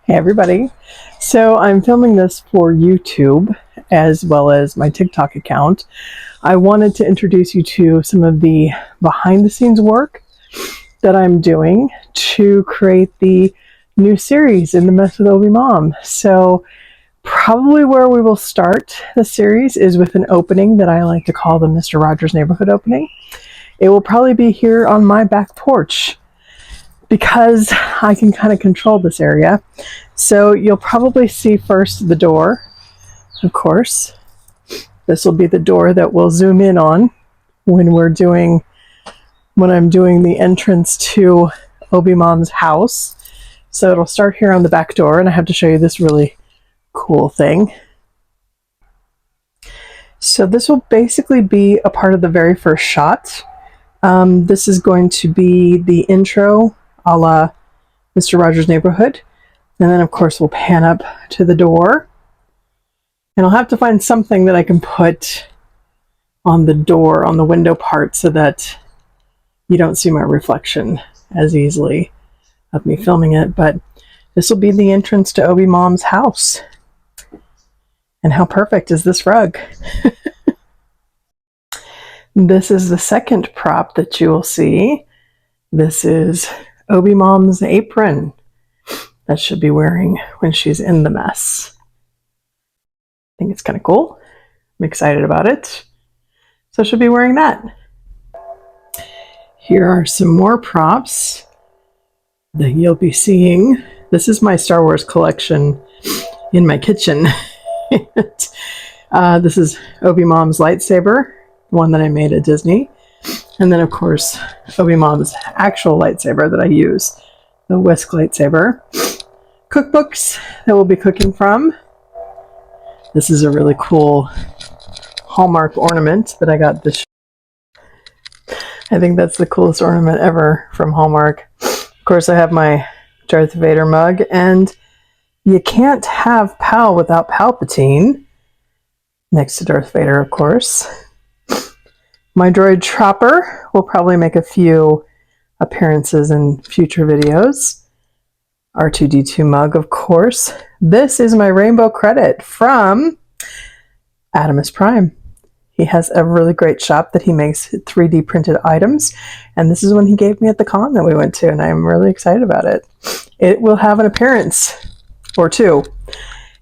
Hey everybody. So I'm filming this for YouTube as well as my TikTok account. I wanted to introduce you to some of the behind the scenes work that I'm doing to create the new series in the Mess with ObiMom. So probably where we will start the series is with an opening that I like to call the Mr. Rogers neighborhood opening. It will probably be here on my back porch, because I can kind of control this area. So you'll probably see first the door, of course. This will be the door that we'll zoom in on when I'm doing the entrance to ObiMom's house. So it'll start here on the back door, and I have to show you this really cool thing. So this will basically be a part of the very first shot. This is going to be the intro a la Mr. Rogers' Neighborhood. And then, of course, we'll pan up to the door. And I'll have to find something that I can put on the door, on the window part, so that you don't see my reflection as easily of me filming it. But this will be the entrance to ObiMom's house. And how perfect is this rug? This is the second prop that you will see. This is ObiMom's apron that she'll be wearing when she's in the mess. I think it's kind of cool. I'm excited about it. So she'll be wearing that. Here are some more props that you'll be seeing. This is my Star Wars collection in my kitchen. This is ObiMom's lightsaber, one that I made at Disney. And then, of course, ObiMom's actual lightsaber that I use, the whisk lightsaber. Cookbooks that we'll be cooking from. This is a really cool Hallmark ornament that I got this. I think that's the coolest ornament ever from Hallmark. Of course, I have my Darth Vader mug, and you can't have Pal without Palpatine. Next to Darth Vader, of course. My droid Chopper will probably make a few appearances in future videos. R2-D2 mug, of course. This is my rainbow credit from Adamus Prime. He has a really great shop that he makes 3D printed items, and this is one he gave me at the con that we went to, and I'm really excited about it. It will have an appearance or two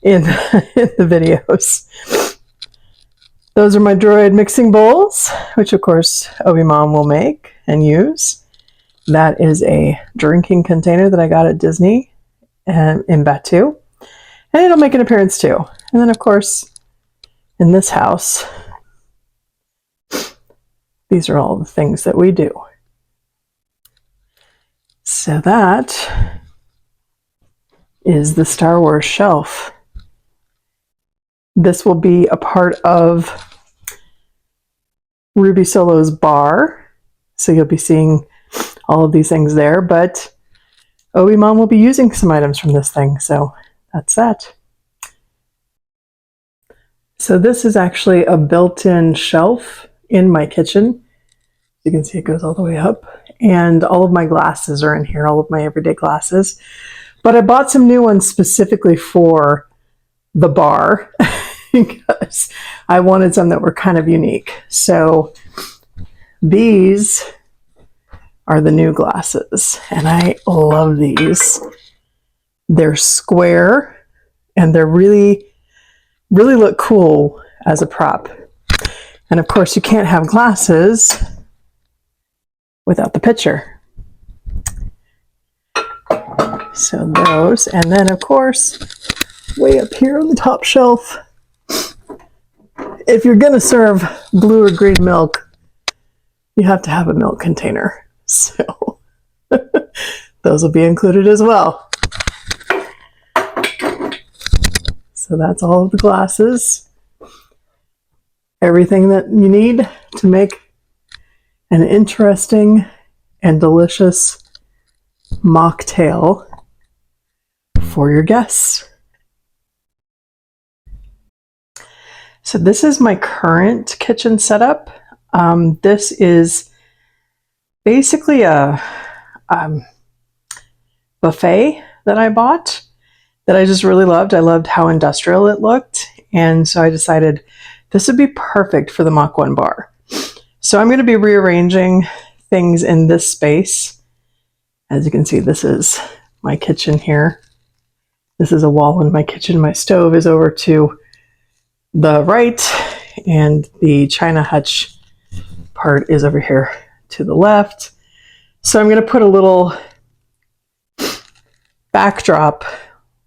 in the videos. Those are my droid mixing bowls, which of course ObiMom will make and use. That is a drinking container that I got at Disney and in Batu. And it'll make an appearance too. And then, of course, in this house, these are all the things that we do. So that is the Star Wars shelf. This will be a part of Ruby Solo's bar. So you'll be seeing all of these things there, but ObiMom will be using some items from this thing, so that's that. So this is actually a built-in shelf in my kitchen. You can see it goes all the way up, and all of my glasses are in here, all of my everyday glasses. But I bought some new ones specifically for the bar because I wanted some that were kind of unique. So these are the new glasses, and I love these. They're square, and they're really look cool as a prop. And of course, you can't have glasses without the picture. So those, and then of course, way up here on the top shelf, if you're gonna serve blue or green milk, you have to have a milk container. So those will be included as well. So that's all of the glasses. Everything that you need to make an interesting and delicious mocktail for your guests. So this is my current kitchen setup. This is basically a buffet that I bought that I just really loved. I loved how industrial it looked. And so I decided this would be perfect for the Mach 1 bar. So I'm going to be rearranging things in this space. As you can see, this is my kitchen here. This is a wall in my kitchen. My stove is over to the right, and the China hutch part is over here to the left. So I'm going to put a little backdrop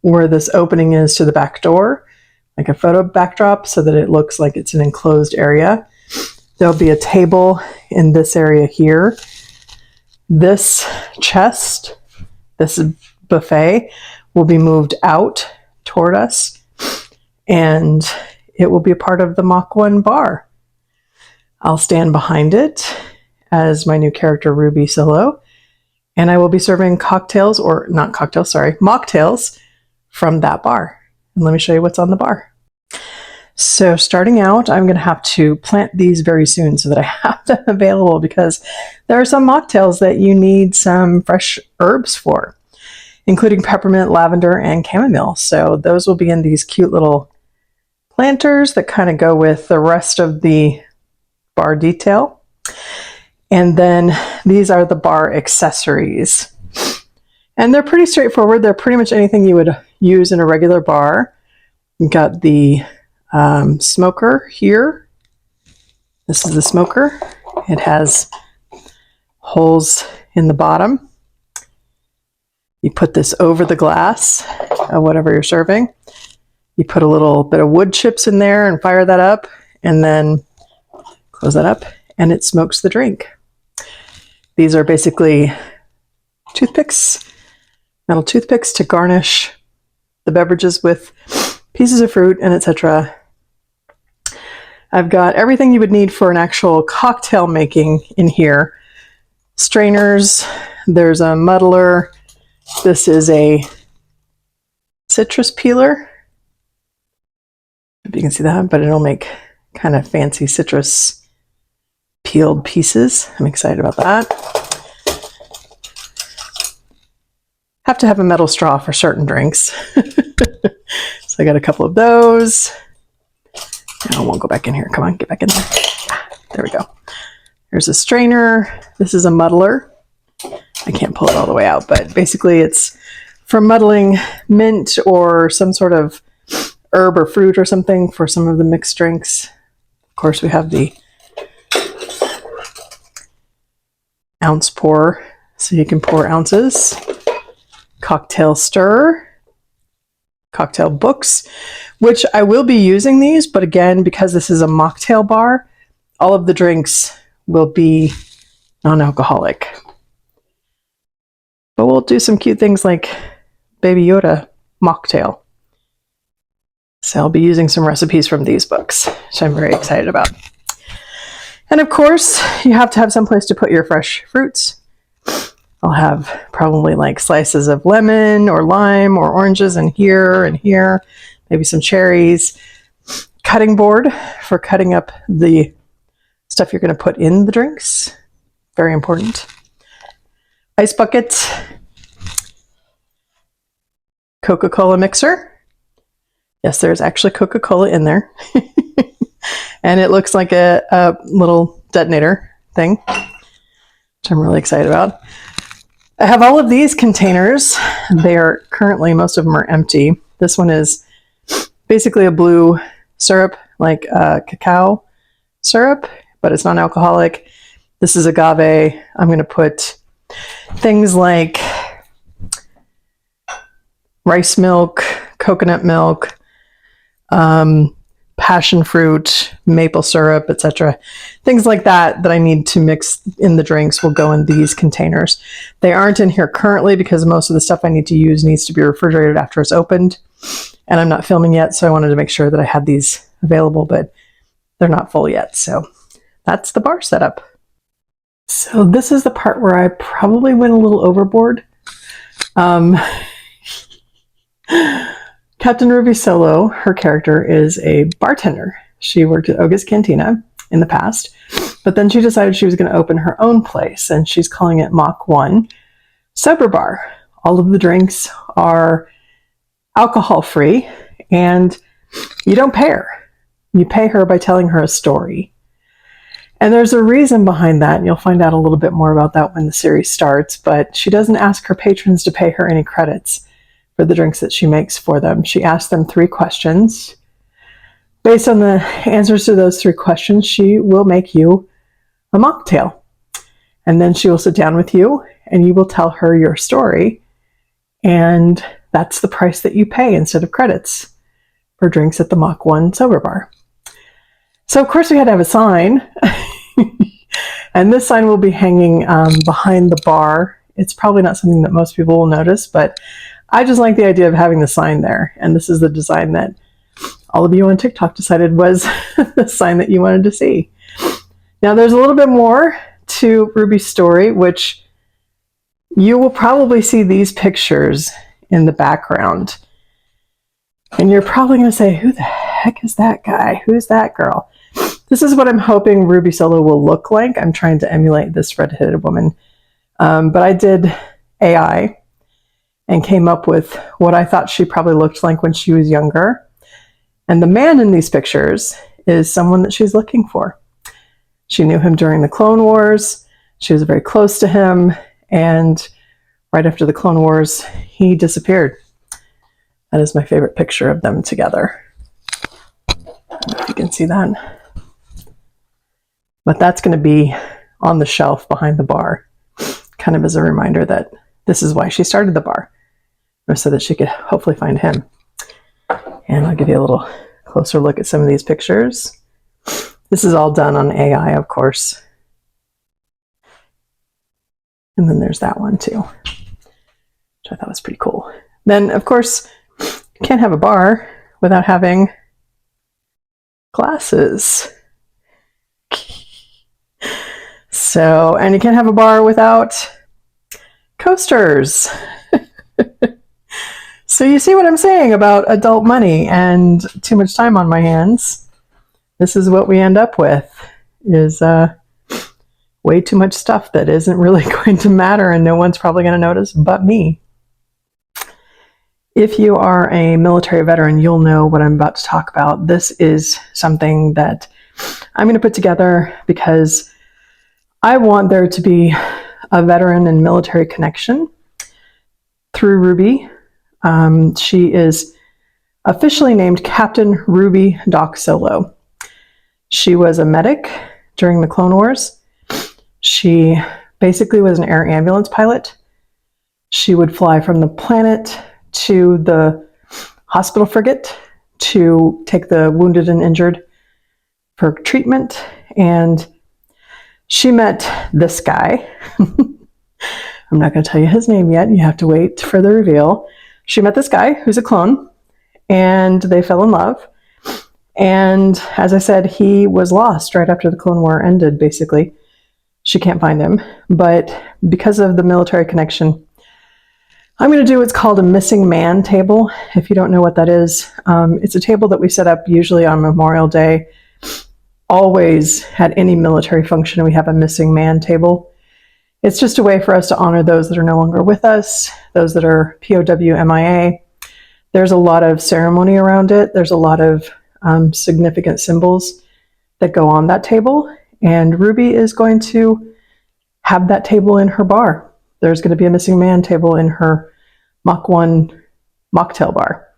where this opening is to the back door, like a photo backdrop, so that it looks like it's an enclosed area. There'll be a table in this area here. This chest, this buffet, will be moved out toward us, and it will be a part of the Mach 1 bar. I'll stand behind it as my new character, Ruby Solo, and I will be serving cocktails, or not cocktails, sorry, mocktails from that bar. And let me show you what's on the bar. So starting out, I'm going to have to plant these very soon so that I have them available, because there are some mocktails that you need some fresh herbs for, including peppermint, lavender, and chamomile. So those will be in these cute little planters that kind of go with the rest of the bar detail. And then these are the bar accessories. And they're pretty straightforward. They're pretty much anything you would use in a regular bar. You've got the smoker here. This is the smoker. It has holes in the bottom. You put this over the glass of whatever you're serving. You put a little bit of wood chips in there and fire that up, and then close that up, and it smokes the drink. These are basically toothpicks, metal toothpicks to garnish the beverages with pieces of fruit and etc. I've got everything you would need for an actual cocktail making in here. Strainers, there's a muddler, this is a citrus peeler. If you can see that, but it'll make kind of fancy citrus peeled pieces. I'm excited about that. Have to have a metal straw for certain drinks. So I got a couple of those. I won't go back in here. Come on, get back in there. There we go. There's a strainer. This is a muddler. I can't pull it all the way out, but basically it's for muddling mint or some sort of herb or fruit or something for some of the mixed drinks. Of course, we have the ounce pour, so you can pour ounces. Cocktail stir. Cocktail books, which I will be using these, but again, because this is a mocktail bar, all of the drinks will be non-alcoholic. But we'll do some cute things like Baby Yoda mocktail. So I'll be using some recipes from these books, which I'm very excited about. And of course, you have to have some place to put your fresh fruits. I'll have probably like slices of lemon or lime or oranges in here and here, maybe some cherries. Cutting board for cutting up the stuff you're going to put in the drinks. Very important. Ice bucket. Coca-Cola mixer. Yes, there's actually Coca-Cola in there. And it looks like a little detonator thing, which I'm really excited about. I have all of these containers. They are currently, most of them are empty. This one is basically a blue syrup, like cacao syrup, but it's non-alcoholic. This is agave. I'm going to put things like rice milk, coconut milk, passion fruit, maple syrup, etc. Things like that that I need to mix in the drinks will go in these containers. They aren't in here currently because most of the stuff I need to use needs to be refrigerated after it's opened. And I'm not filming yet, so I wanted to make sure that I had these available, but they're not full yet. So that's the bar setup. So this is the part where I probably went a little overboard. Captain Ruby Solo, her character, is a bartender. She worked at Oga's Cantina in the past, but then she decided she was going to open her own place, and she's calling it Mach 1 Sober Bar. All of the drinks are alcohol-free, and you don't pay her. You pay her by telling her a story. And there's a reason behind that, and you'll find out a little bit more about that when the series starts, but she doesn't ask her patrons to pay her any credits for the drinks that she makes for them. She asks them 3 questions. Based on the answers to those 3 questions, she will make you a mocktail. And then she will sit down with you, and you will tell her your story, and that's the price that you pay instead of credits for drinks at the Mach 1 Sober Bar. So, of course, we had to have a sign, and this sign will be hanging behind the bar. It's probably not something that most people will notice, but I just like the idea of having the sign there, and this is the design that all of you on TikTok decided was the sign that you wanted to see. Now, there's a little bit more to Ruby's story, which you will probably see these pictures in the background. And you're probably going to say, who the heck is that guy? Who's that girl? This is what I'm hoping Ruby Solo will look like. I'm trying to emulate this red-headed woman. But I did AI and came up with what I thought she probably looked like when she was younger. And the man in these pictures is someone that she's looking for. She knew him during the Clone Wars. She was very close to him. And right after the Clone Wars, he disappeared. That is my favorite picture of them together. I don't know if you can see that. But that's going to be on the shelf behind the bar, kind of as a reminder that this is why she started the bar, so that she could hopefully find him. And I'll give you a little closer look at some of these pictures. This is all done on AI, of course. And then there's that one too, which I thought was pretty cool. Then, of course, you can't have a bar without having glasses. So, and you can't have a bar without coasters. So you see what I'm saying about adult money and too much time on my hands. This is what we end up with, is way too much stuff that isn't really going to matter and no one's probably going to notice but me. If you are a military veteran, you'll know what I'm about to talk about. This is something that I'm going to put together because I want there to be a veteran and military connection through Ruby. She is officially named Captain Ruby Doc Solo. She was a medic during the Clone Wars. She basically was an air ambulance pilot. She would fly from the planet to the hospital frigate to take the wounded and injured for treatment. And she met this guy. I'm not going to tell you his name yet. You have to wait for the reveal. She met this guy who's a clone, and they fell in love. And as I said, he was lost right after the Clone War ended, basically. She can't find him. But because of the military connection, I'm going to do what's called a missing man table. If you don't know what that is, it's a table that we set up usually on Memorial Day. Always at any military function, we have a missing man table. It's just a way for us to honor those that are no longer with us, those that are POW, MIA. There's a lot of ceremony around it. There's a lot of significant symbols that go on that table. And Ruby is going to have that table in her bar. There's going to be a missing man table in her Mach 1 mocktail bar.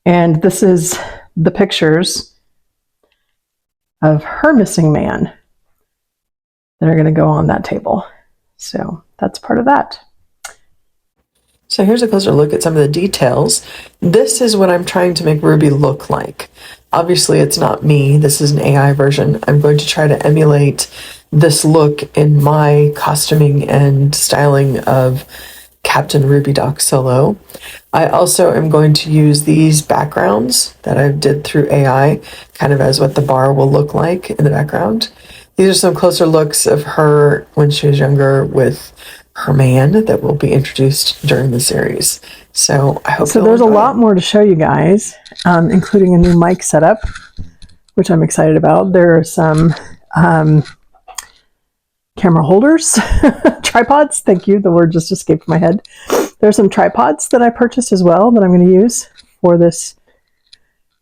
And this is the pictures of her missing man that are going to go on that table. So that's part of that. So here's a closer look at some of the details. This is what I'm trying to make Ruby look like. Obviously, it's not me. This is an AI version. I'm going to try to emulate this look in my costuming and styling of Captain Ruby Doc Solo. I also am going to use these backgrounds that I did through AI, kind of as what the bar will look like in the background. These are some closer looks of her when she was younger with her man that will be introduced during the series. So I hope. So there's a lot more to show you guys, including a new mic setup, which I'm excited about. There are some camera holders, tripods. Thank you. The word just escaped my head. There's some tripods that I purchased as well that I'm going to use for this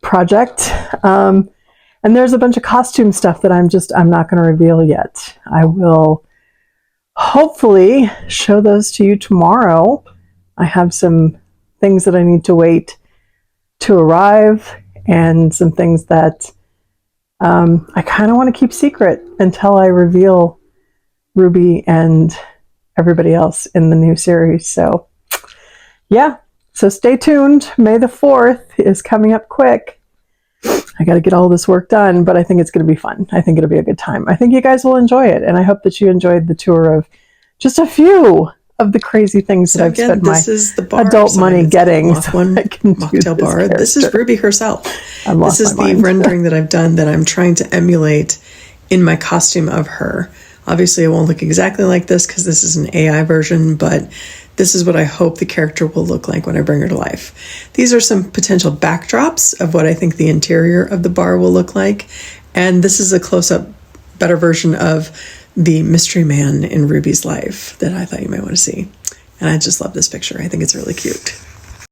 project. And there's a bunch of costume stuff that I'm not going to reveal yet. I will hopefully show those to you tomorrow. I have some things that I need to wait to arrive, and some things that I kind of want to keep secret until I reveal Ruby and everybody else in the new series. So yeah, so stay tuned. May the 4th is coming up quick. I got to get all this work done, but I think it's going to be fun. I think it'll be a good time. I think you guys will enjoy it, and I hope that you enjoyed the tour of just a few of the crazy things that I've spent my adult money getting. Mocktail bar. This is Ruby herself. This is the rendering that I've done that I'm trying to emulate in my costume of her. Obviously, it won't look exactly like this because this is an AI version, but this is what I hope the character will look like when I bring her to life. These are some potential backdrops of what I think the interior of the bar will look like. And this is a close-up, better version of the mystery man in Ruby's life that I thought you might want to see. And I just love this picture. I think it's really cute.